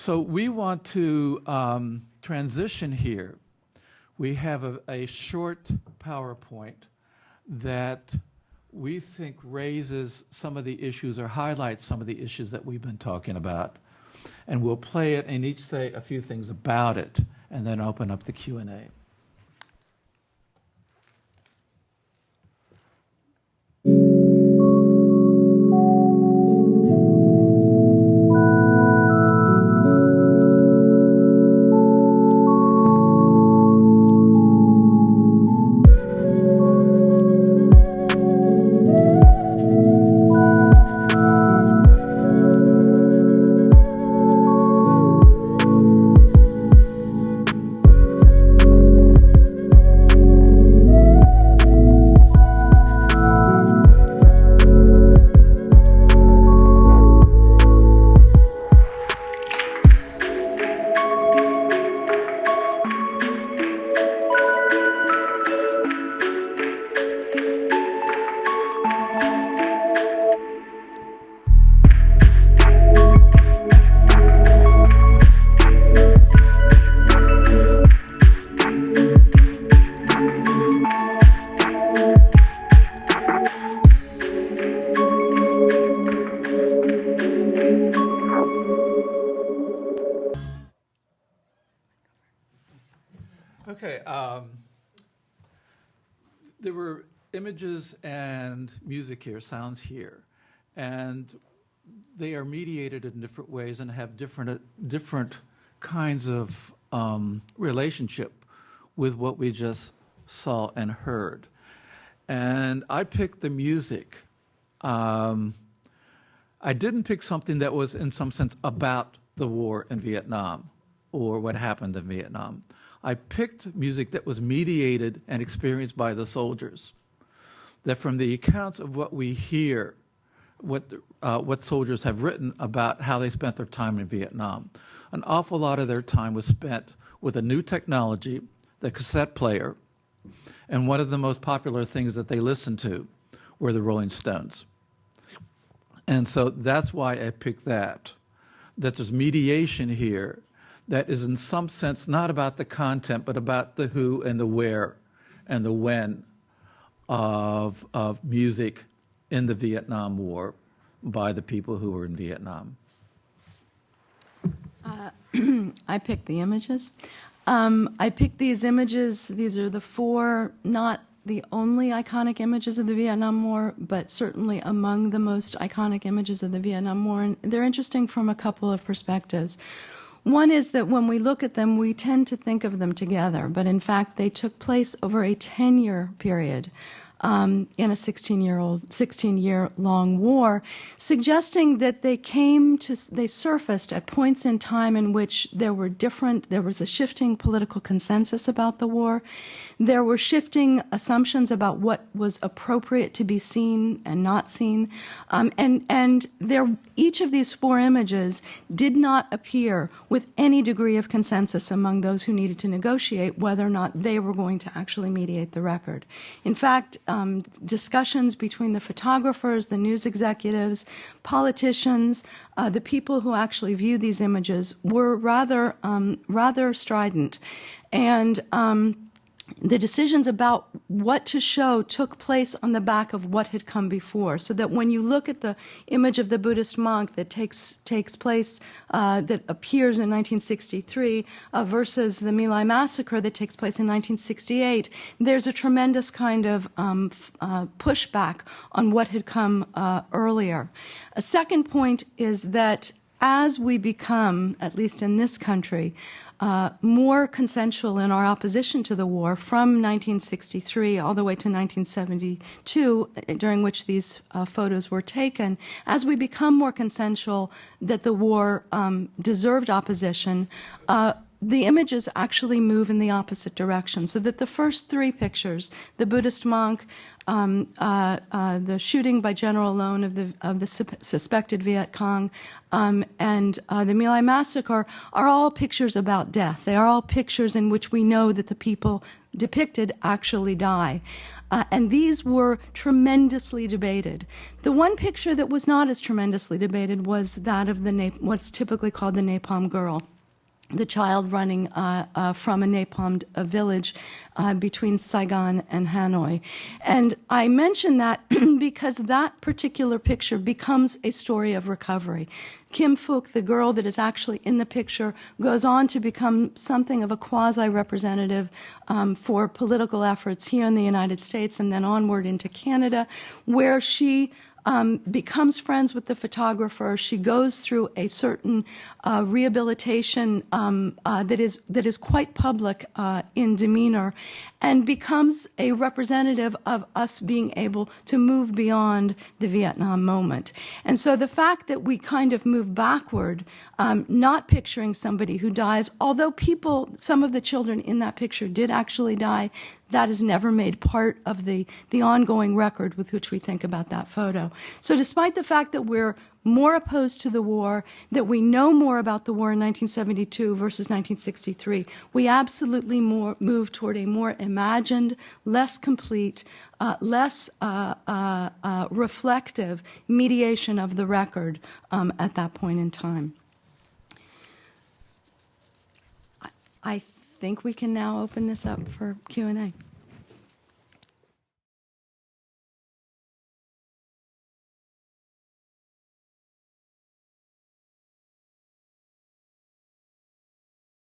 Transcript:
So we want to transition here. We have a short PowerPoint that we think raises some of the issues or highlights some of the issues that we've been talking about. And we'll play it and each say a few things about it and then open up the Q&A. Okay, there were images and music here, sounds here, and they are mediated in different ways and have different kinds of relationship with what we just saw and heard. And I picked the music. I didn't pick something that was in some sense about the war in Vietnam or what happened in Vietnam. I picked music that was mediated and experienced by the soldiers. That from the accounts of what we hear, what soldiers have written about how they spent their time in Vietnam, an awful lot of their time was spent with a new technology, the cassette player, and one of the most popular things that they listened to were the Rolling Stones. And so that's why I picked that there's mediation here that is in some sense not about the content, but about the who and the where and the when of music in the Vietnam War by the people who were in Vietnam. I picked the images. I picked these images. These are the four, not the only iconic images of the Vietnam War, but certainly among the most iconic images of the Vietnam War. And they're interesting from a couple of perspectives. One is that when we look at them, we tend to think of them together, but in fact, they took place over a 10-year period in a 16-year-long war, suggesting that they surfaced at points in time in which there was a shifting political consensus about the war. There were shifting assumptions about what was appropriate to be seen and not seen. Each of these four images did not appear with any degree of consensus among those who needed to negotiate whether or not they were going to actually mediate the record. In fact, discussions between the photographers, the news executives, politicians, the people who actually viewed these images were rather strident. And the decisions about what to show took place on the back of what had come before. So that when you look at the image of the Buddhist monk that takes place, that appears in 1963, versus the My Lai massacre that takes place in 1968, there's a tremendous kind of pushback on what had come earlier. A second point is that as we become, at least in this country, more consensual in our opposition to the war from 1963 all the way to 1972, during which these photos were taken, as we become more consensual that the war deserved opposition, the images actually move in the opposite direction, so that the first three pictures, the Buddhist monk, the shooting by General Lone of the suspected Viet Cong, and the My Lai massacre, are all pictures about death. They are all pictures in which we know that the people depicted actually die. And these were tremendously debated. The one picture that was not as tremendously debated was that of what's typically called the Napalm Girl, the child running from a napalmed village between Saigon and Hanoi. And I mention that because that particular picture becomes a story of recovery. Kim Phuc, the girl that is actually in the picture, goes on to become something of a quasi-representative for political efforts here in the United States and then onward into Canada, where she becomes friends with the photographer. She goes through a certain rehabilitation that is quite public in demeanor, and becomes a representative of us being able to move beyond the Vietnam moment. And so the fact that we kind of move backward, not picturing somebody who dies, although some of the children in that picture did actually die, that is never made part of the ongoing record with which we think about that photo. So despite the fact that we're more opposed to the war, that we know more about the war in 1972 versus 1963, we absolutely move toward a more imagined, less complete, less reflective mediation of the record at that point in time. I think we can now open this up for Q&A.